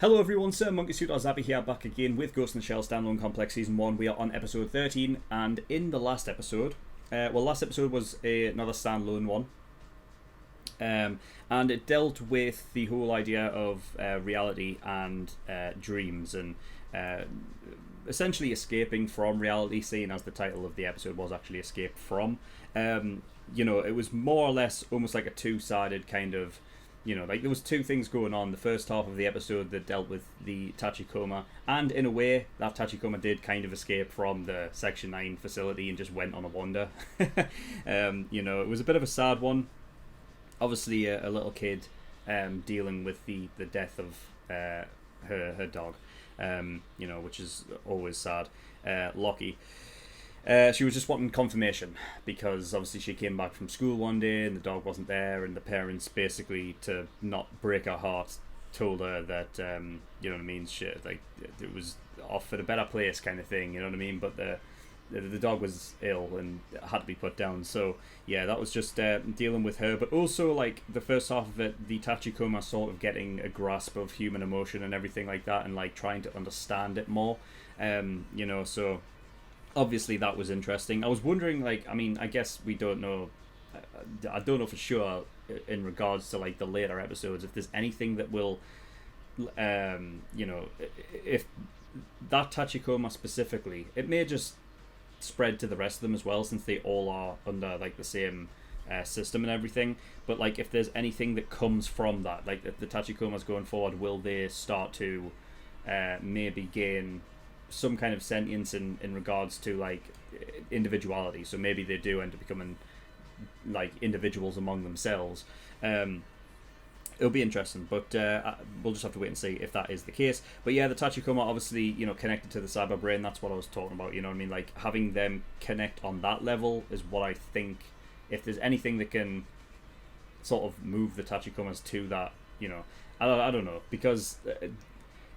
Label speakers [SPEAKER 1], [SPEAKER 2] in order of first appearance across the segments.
[SPEAKER 1] Hello everyone, SirMonkeySuit or Zabby here, back again with Ghost in the Shell Standalone Complex Season 1. We are on episode 13, and in the last episode, last episode was another standalone one, and it dealt with the whole idea of reality and dreams, and essentially escaping from reality, seeing as the title of the episode was actually Escape From. It was more or less almost like a two-sided kind of, like there was two things going on. The first half of the episode that dealt with the Tachikoma, and in a way that Tachikoma did kind of escape from the Section 9 facility and just went on a wander. It was a bit of a sad one. Obviously a little kid dealing with the death of her dog, which is always sad. Lockie. She was just wanting confirmation because obviously she came back from school one day and the dog wasn't there, and the parents, basically to not break her heart, told her that it was off at a better place kind of thing, but the dog was ill and had to be put down. So yeah, that was just dealing with her, but also like the first half of it, the Tachikoma sort of getting a grasp of human emotion and everything like that, and like trying to understand it more, so obviously that was interesting. I was wondering, I guess we don't know, I don't know for sure in regards to like the later episodes, if there's anything that will, if that Tachikoma specifically, it may just spread to the rest of them as well, since they all are under like the same system and everything. But like if there's anything that comes from that, like if the Tachikomas going forward, will they start to maybe gain some kind of sentience in regards to like individuality? So maybe they do end up becoming like individuals among themselves. It'll be interesting, but we'll just have to wait and see if that is the case. But yeah, the Tachikoma obviously, connected to the cyber brain. That's what I was talking about. Like having them connect on that level is what I think. If there's anything that can sort of move the Tachikomas to that, I don't know, because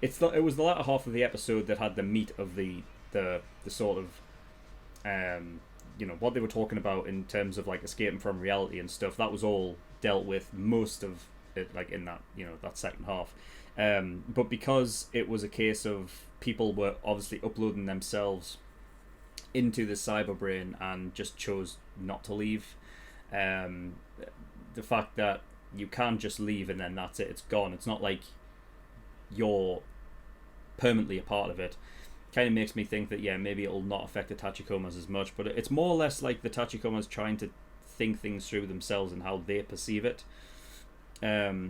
[SPEAKER 1] it was the latter half of the episode that had the meat of the sort of what they were talking about in terms of like escaping from reality and stuff. That was all dealt with, most of it, like in that that second half. But because it was a case of people were obviously uploading themselves into the cyber brain and just chose not to leave, the fact that you can't just leave and then that's it, it's gone. It's not like you're permanently a part of it. Kind of makes me think that maybe it'll not affect the Tachikomas as much, but it's more or less like the Tachikomas trying to think things through themselves and how they perceive it. Whatever.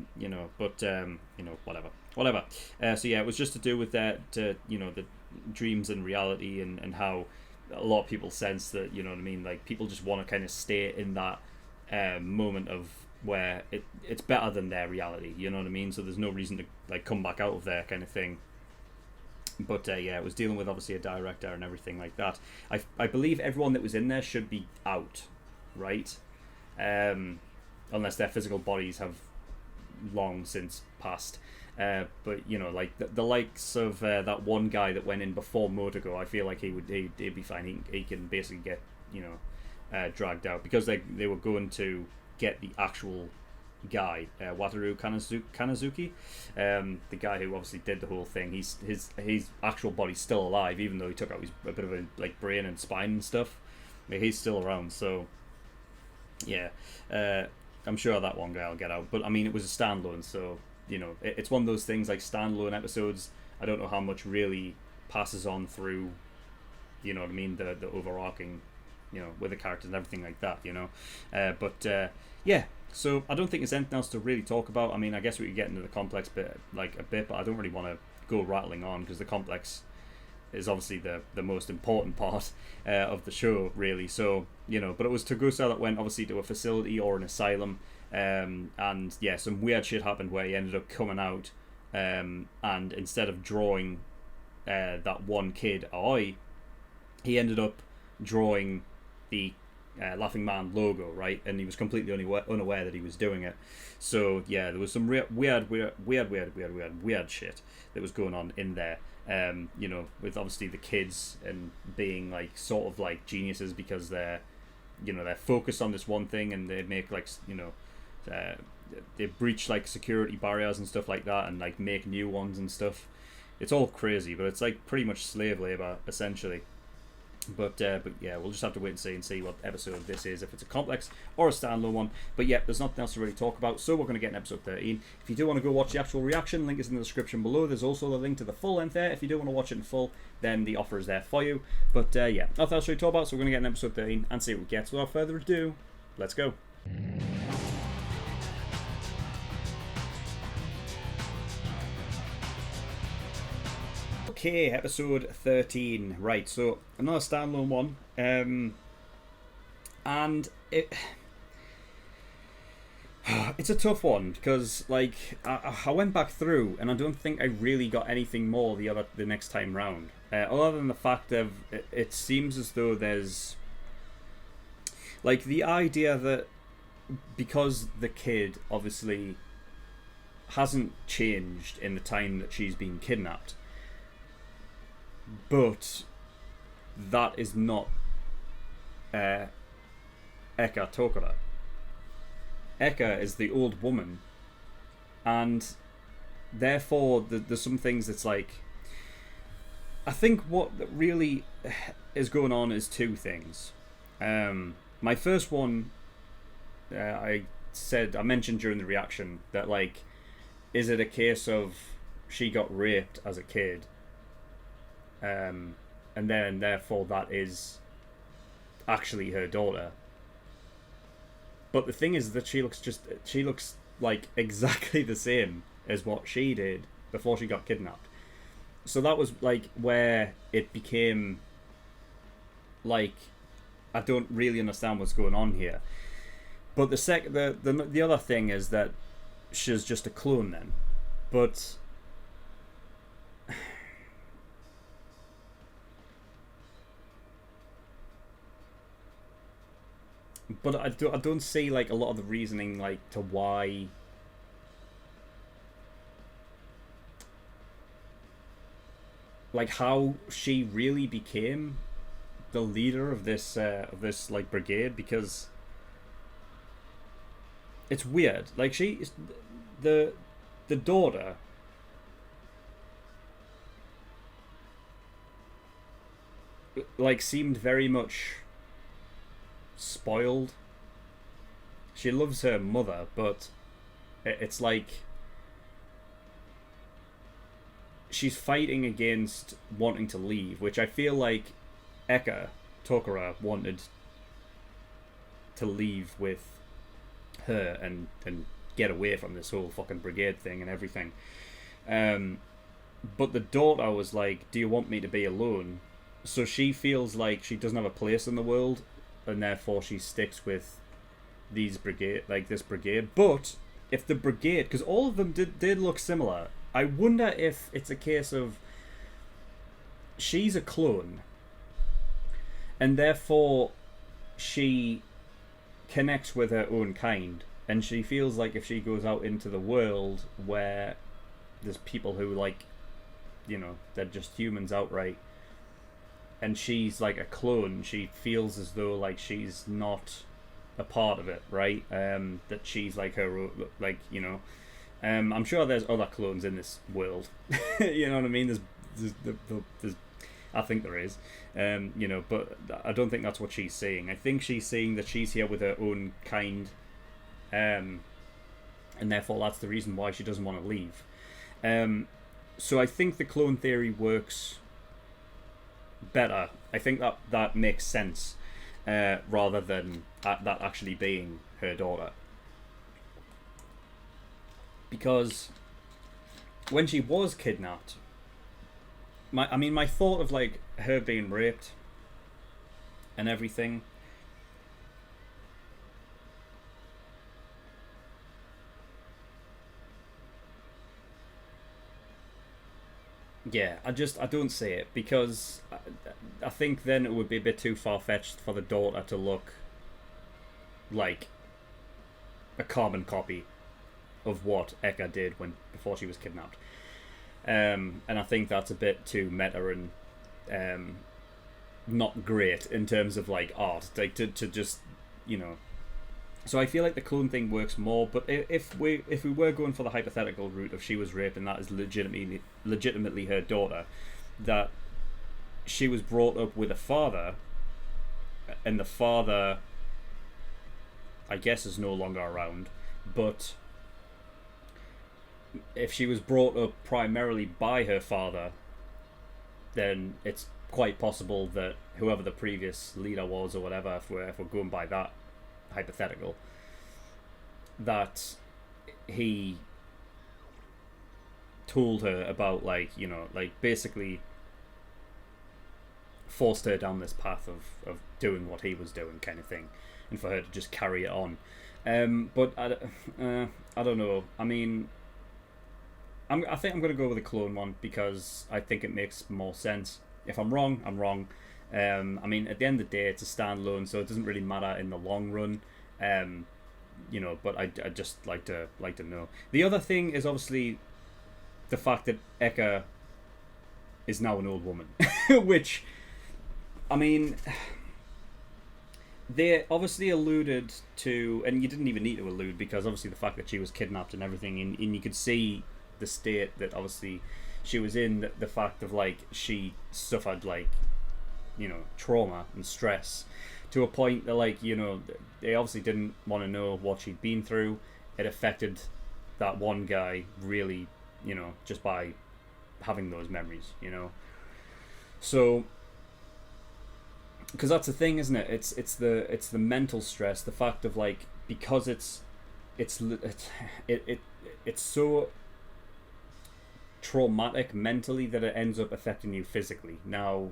[SPEAKER 1] So yeah, it was just to do with that, the dreams and reality, and how a lot of people sense that, like people just want to kind of stay in that moment of where it's better than their reality, so there's no reason to like come back out of there kind of thing. But it was dealing with obviously a director and everything like that. I believe everyone that was in there should be out, right? Unless their physical bodies have long since passed. But like the likes of that one guy that went in before Motogo, I feel like he'd be fine. He can basically get dragged out, because they were going to get the actual guy, Wataru Kanazuki, the guy who obviously did the whole thing. His actual body's still alive, even though he took out a bit of a like brain and spine and stuff. He's still around, so yeah, I'm sure that one guy will get out. But I mean, it was a standalone, so it's one of those things, like standalone episodes, I don't know how much really passes on through, the overarching, with the characters and everything like that, so I don't think there's anything else to really talk about. I mean, I guess we could get into the complex bit like a bit, but I don't really want to go rattling on, because the complex is obviously the most important part of the show, really. So but it was Togusa that went obviously to a facility or an asylum, and some weird shit happened where he ended up coming out, and instead of drawing that one kid Aoi, he ended up drawing the Laughing Man logo, right? And he was completely unaware that he was doing it. So yeah, there was some weird shit that was going on in there. With obviously the kids and being like sort of like geniuses, because they're focused on this one thing, and they make like they breach like security barriers and stuff like that, and like make new ones and stuff. It's all crazy, but it's like pretty much slave labor essentially. But yeah, we'll just have to wait and see what episode this is, if it's a complex or a standalone one. But yeah, there's nothing else to really talk about, so we're going to get in episode 13. If you do want to go watch the actual reaction, link is in the description below. There's also a link to the full length there. If you do want to watch it in full, then the offer is there for you. But yeah, nothing else to really talk about, so we're going to get in episode 13 and see what we get. So without further ado, let's go. Okay, episode 13. Right, so another standalone one. And it's a tough one because, like, I went back through and I don't think I really got anything more the next time round. Other than the fact that it seems as though there's, like, the idea that because the kid obviously hasn't changed in the time that she's been kidnapped, but that is not Eka Tokura. Eka is the old woman, and therefore there's some things that's like, I think what really is going on is two things. My first one, I mentioned during the reaction that, like, is it a case of she got raped as a kid, and then therefore that is actually her daughter? But the thing is that she looks like exactly the same as what she did before she got kidnapped. So that was like where it became like, I don't really understand what's going on here. But the other thing is that she's just a clone then. But I don't see, like, a lot of the reasoning, like, to why, like, how she really became the leader of this like brigade, because it's weird. Like, the daughter, like, seemed very much spoiled. She loves her mother, but it's like she's fighting against wanting to leave, which I feel like Eka Tokura wanted to leave with her and get away from this whole fucking brigade thing and everything. But the daughter was like, do you want me to be alone? So she feels like she doesn't have a place in the world, and therefore she sticks with this brigade. But if the brigade, because all of them did look similar, I wonder if it's a case of she's a clone, and therefore she connects with her own kind, and she feels like if she goes out into the world where there's people who, like, you know, they're just humans outright, and she's like a clone, she feels as though, like, she's not a part of it, right? That she's like her, like, you know, I'm sure there's other clones in this world. You know what I mean? There's I think there is, you know, but I don't think that's what she's saying. I think she's saying that she's here with her own kind, and therefore that's the reason why she doesn't want to leave. So I think the clone theory works better. I think that makes sense, rather than that actually being her daughter. Because when she was kidnapped, my thought of, like, her being raped and everything, yeah, I don't see it, because I think then it would be a bit too far-fetched for the daughter to look like a carbon copy of what Eka did before she was kidnapped. And I think that's a bit too meta and not great in terms of, like, art. Like, to just, you know, So I feel like the clone thing works more. But if we were going for the hypothetical route of she was raped and that is legitimately her daughter, that she was brought up with a father, and the father, I guess, is no longer around, but if she was brought up primarily by her father, then it's quite possible that whoever the previous leader was or whatever, if we're going by that hypothetical, that he told her about, like, you know, like basically forced her down this path of doing what he was doing, kind of thing, and for her to just carry it on. But I don't know. I mean, I think I'm going to go with the clone one because I think it makes more sense. If I'm wrong, I'm wrong. I mean, at the end of the day, it's a standalone, so it doesn't really matter in the long run. You know, but I just like to know. The other thing is obviously the fact that Eka is now an old woman, which, I mean, they obviously alluded to, and you didn't even need to allude, because obviously the fact that she was kidnapped and everything, and you could see the state that obviously she was in, the fact of, like, she suffered, like, you know, trauma and stress to a point that, like, you know, they obviously didn't want to know what she'd been through. It affected that one guy really, you know, just by having those memories, you know. So, because that's the thing, isn't it? It's the mental stress, the fact of, like, because it's so traumatic mentally that it ends up affecting you physically. Now,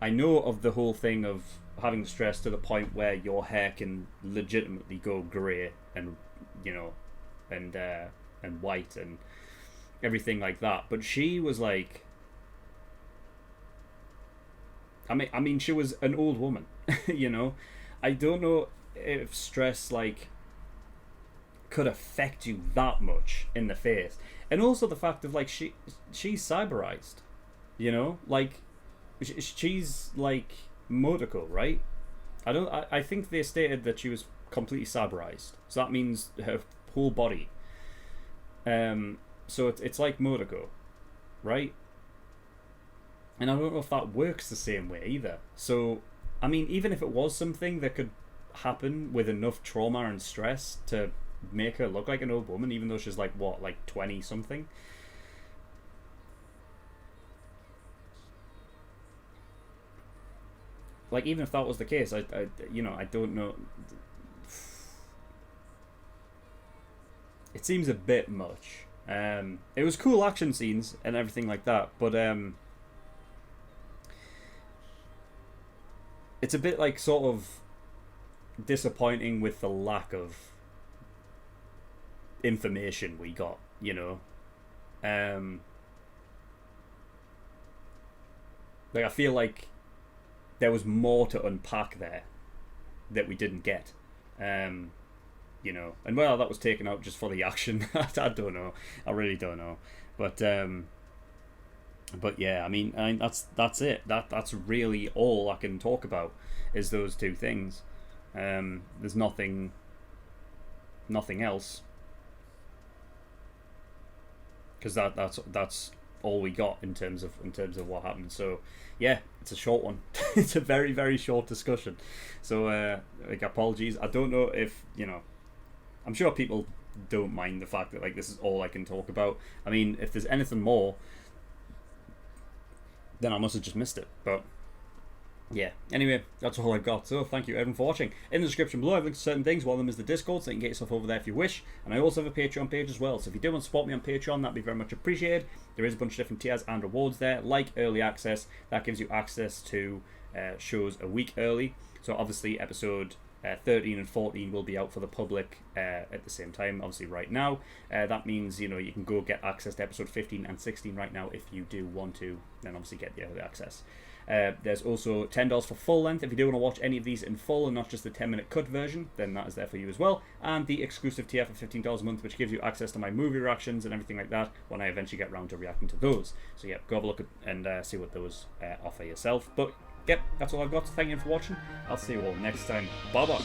[SPEAKER 1] I know of the whole thing of having stress to the point where your hair can legitimately go grey and, you know, and white and everything like that. But she was like, I mean, she was an old woman, you know. I don't know if stress, like, could affect you that much in the face. And also the fact of, like, she's cyberized, you know, like, she's like Motoko, right? I think they stated that she was completely cyberized, so that means her whole body. So it's like Motoko, right? And I don't know if that works the same way either. So, I mean, even if it was something that could happen with enough trauma and stress to make her look like an old woman, even though she's like, what, like 20 something, like, even if that was the case, I you know, I don't know, it seems a bit much. It was cool action scenes and everything like that, but it's a bit, like, sort of disappointing with the lack of information we got, you know. Like, I feel like there was more to unpack there that we didn't get, you know. And well, that was taken out just for the action. I don't know. I really don't know. But yeah, I mean that's it. That's really all I can talk about is those two things. There's nothing else, because that's all we got in terms of what happened. So yeah, it's a short one. It's a very, very short discussion. So like, apologies. I don't know if, you know, I'm sure people don't mind the fact that, like, this is all I can talk about. I mean, if there's anything more, then I must have just missed it. But yeah, anyway, that's all I've got. So thank you everyone for watching. In the description below, I've linked to certain things. One of them is the Discord, so you can get yourself over there if you wish. And I also have a Patreon page as well, so if you do want to support me on Patreon, that'd be very much appreciated. There is a bunch of different tiers and rewards there, like early access. That gives you access to shows a week early. So obviously episode 13 and 14 will be out for the public at the same time, obviously right now. That means, you know, you can go get access to episode 15 and 16 right now if you do want to, then obviously get the early access. There's also $10 for full length. If you do want to watch any of these in full and not just the 10-minute cut version, then that is there for you as well. And the exclusive tier for $15 a month, which gives you access to my movie reactions and everything like that when I eventually get around to reacting to those. So yeah, go have a look at and see what those offer yourself. But yep, that's all I've got. Thank you for watching. I'll see you all next time. Bye bye.